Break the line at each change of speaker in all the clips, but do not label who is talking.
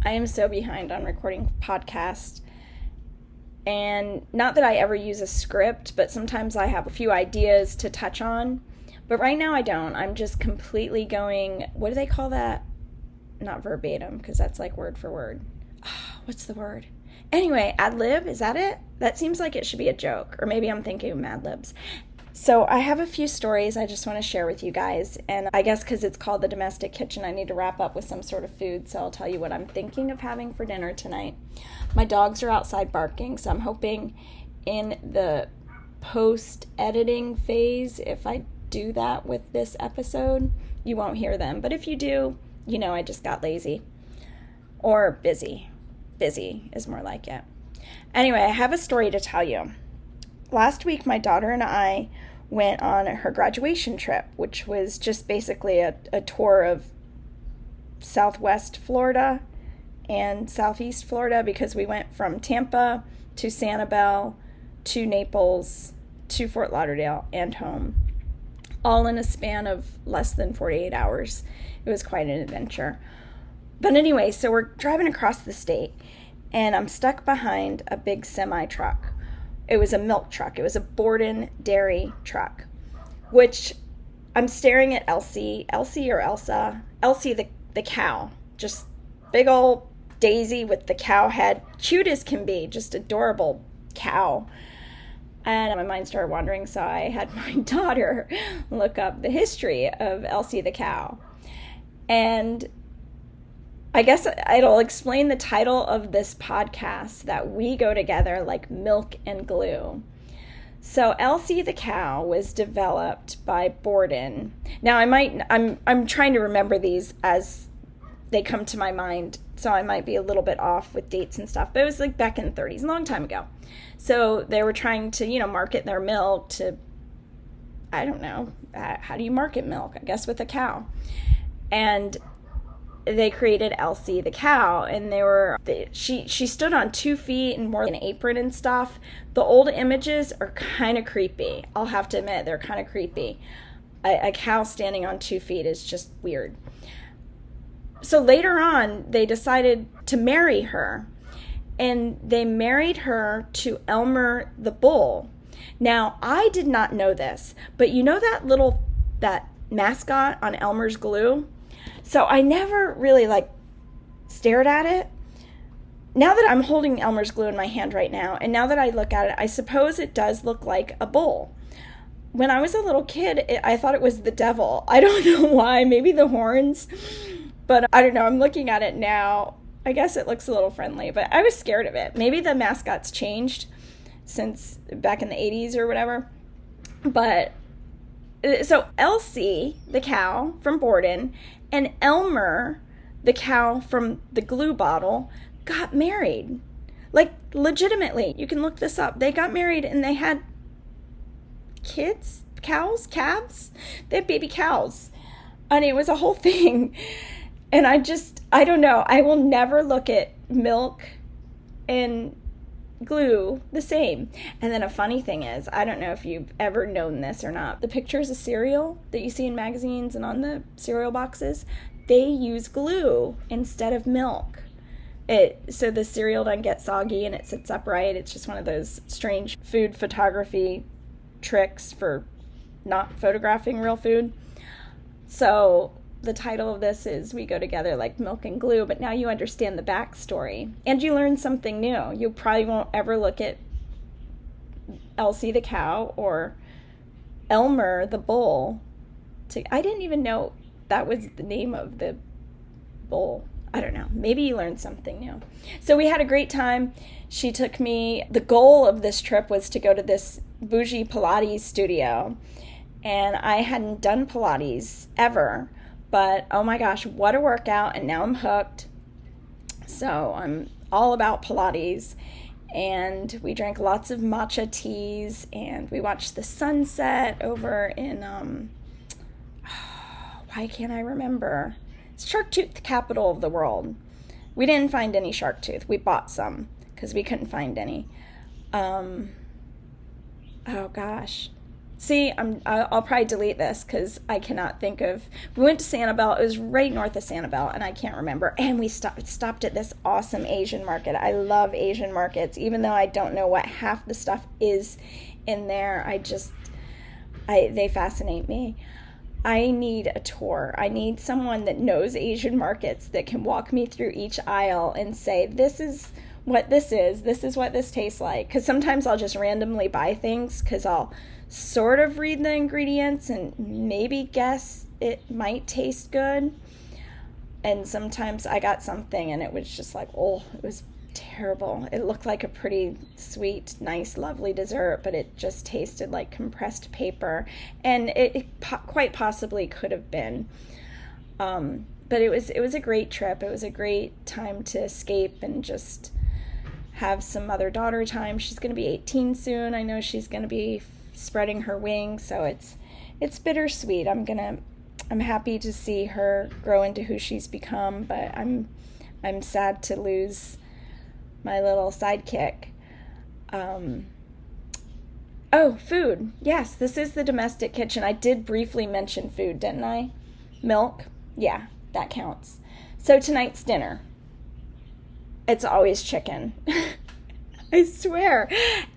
I am so behind on recording podcasts. And not that I ever use a script, but sometimes I have a few ideas to touch on. But right now I don't. I'm just completely going, what do they call that? Not verbatim, because that's like word for word. Oh, what's the word? Anyway, ad lib, is that it? That seems like it should be a joke. Or maybe I'm thinking of Mad Libs. So I have a few stories I just want to share with you guys. And I guess because it's called The Domestic Kitchen, I need to wrap up with some sort of food. So I'll tell you what I'm thinking of having for dinner tonight. My dogs are outside barking, so I'm hoping in the post-editing phase, if I do that with this episode, you won't hear them. But if you do, you know I just got lazy. Or busy. Busy is more like it. Anyway, I have a story to tell you. Last week, my daughter and I went on her graduation trip, which was just basically a tour of Southwest Florida and Southeast Florida, because we went from Tampa to Sanibel to Naples to Fort Lauderdale and home, all in a span of less than 48 hours. It was quite an adventure. But anyway, so we're driving across the state, and I'm stuck behind a big semi-truck. It was a milk truck. It was a Borden dairy truck, which I'm staring at Elsie or Elsa, Elsie the cow, just big old Daisy with the cow head, cute as can be, just adorable cow. And my mind started wandering, so I had my daughter look up the history of Elsie the cow. And I guess it'll explain the title of this podcast, that we go together like milk and glue. So Elsie the cow was developed by Borden. Now I'm trying to remember these as they come to my mind, so I might be a little bit off with dates and stuff, but it was like back in the 30s, a long time ago. So they were trying to, market their milk to, I don't know, how do you market milk? I guess with a cow. And they created Elsie the cow, and she stood on 2 feet and wore an apron and stuff. The old images are kind of creepy. I'll have to admit, they're kind of creepy. A cow standing on 2 feet is just weird. So later on, they decided to marry her, and they married her to Elmer the bull. Now, I did not know this, but you know that mascot on Elmer's glue? So I never really stared at it. Now that I'm holding Elmer's glue in my hand right now, and now that I look at it, I suppose it does look like a bull. When I was a little kid, I thought it was the devil. I don't know why, maybe the horns, but I don't know. I'm looking at it now. I guess it looks a little friendly, but I was scared of it. Maybe the mascot's changed since back in the 80s or whatever. But so Elsie, the cow from Borden, and Elmer, the cow from the glue bottle, got married. Like, legitimately, you can look this up. They got married and they had kids, cows, calves. They had baby cows. And it was a whole thing. And I don't know. I will never look at milk and glue the same. And then a funny thing is, I don't know if you've ever known this or not, the pictures of cereal that you see in magazines and on the cereal boxes, they use glue instead of milk. So the cereal doesn't get soggy and it sits upright. It's just one of those strange food photography tricks for not photographing real food. So the title of this is We Go Together Like Milk and Glue, but now you understand the backstory. And you learn something new. You probably won't ever look at Elsie the cow or Elmer the bull. I didn't even know that was the name of the bull. I don't know. Maybe you learned something new. So we had a great time. She took me. The goal of this trip was to go to this bougie Pilates studio. And I hadn't done Pilates ever. But, oh my gosh, what a workout, and now I'm hooked. So I'm all about Pilates, and we drank lots of matcha teas, and we watched the sunset over in, why can't I remember? It's Shark Tooth, the capital of the world. We didn't find any shark tooth. We bought some because we couldn't find any. Oh gosh. See, I'll probably delete this because I cannot think of. We went to Sanibel. It was right north of Sanibel, and I can't remember. And we stopped at this awesome Asian market. I love Asian markets, even though I don't know what half the stuff is in there. They fascinate me. I need a tour. I need someone that knows Asian markets that can walk me through each aisle and say, this is what this is. This is what this tastes like. Because sometimes I'll just randomly buy things because I'll sort of read the ingredients and maybe guess it might taste good. And sometimes I got something and it was just like, oh, it was terrible. It looked like a pretty sweet, nice, lovely dessert, but it just tasted like compressed paper. And it quite possibly could have been. But it was a great trip. It was a great time to escape and just have some mother-daughter time. She's going to be 18 soon. I know she's going to be spreading her wings, so it's bittersweet. I'm happy to see her grow into who she's become, but I'm sad to lose my little sidekick. Food. Yes, this is the domestic kitchen. I did briefly mention food, didn't I? Milk. Yeah, that counts. So tonight's dinner. It's always chicken. I swear,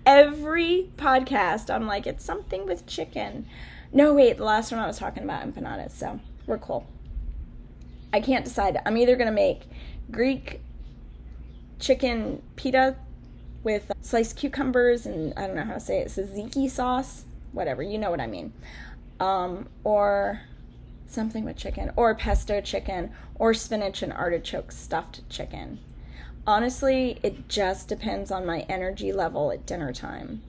every podcast, I'm like, it's something with chicken. No, wait, the last one I was talking about empanadas, so we're cool. I can't decide. I'm either going to make Greek chicken pita with sliced cucumbers and I don't know how to say it, tzatziki sauce, whatever, you know what I mean. Or something with chicken, or pesto chicken, or spinach and artichoke stuffed chicken. Honestly, it just depends on my energy level at dinner time.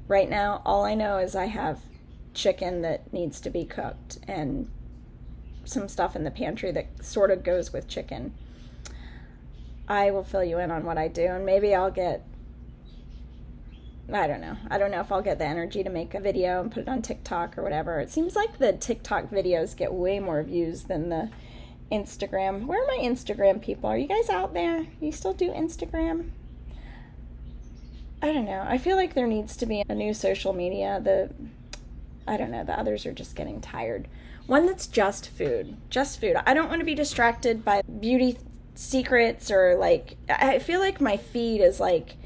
Right now, all I know is I have chicken that needs to be cooked and some stuff in the pantry that sort of goes with chicken. I will fill you in on what I do, and maybe I'll get, I don't know if I'll get the energy to make a video and put it on TikTok or whatever. It seems like the TikTok videos get way more views than the Instagram. Where are my Instagram people? Are you guys out there? You still do Instagram? I don't know. I feel like there needs to be a new social media. The others are just getting tired. One that's just food. Just food. I don't want to be distracted by beauty secrets or like, I feel like my feed is like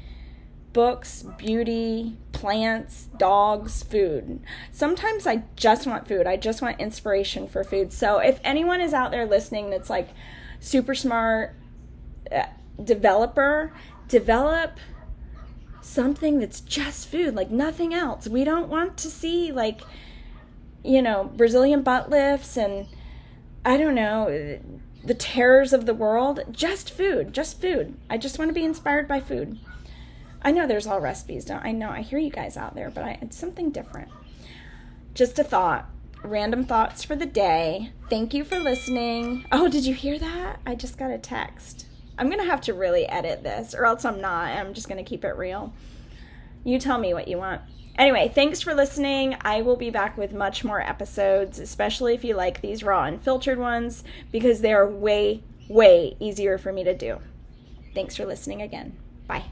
books, beauty, plants, dogs, food. Sometimes I just want food. I just want inspiration for food. So if anyone is out there listening that's like super smart develop something that's just food, like nothing else. We don't want to see like, Brazilian butt lifts and I don't know, the terrors of the world. Just food. I just want to be inspired by food. I know there's all recipes. I hear you guys out there, but it's something different. Just a thought. Random thoughts for the day. Thank you for listening. Oh, did you hear that? I just got a text. I'm going to have to really edit this, or else I'm not. I'm just going to keep it real. You tell me what you want. Anyway, thanks for listening. I will be back with much more episodes, especially if you like these raw unfiltered ones, because they are way, way easier for me to do. Thanks for listening again. Bye.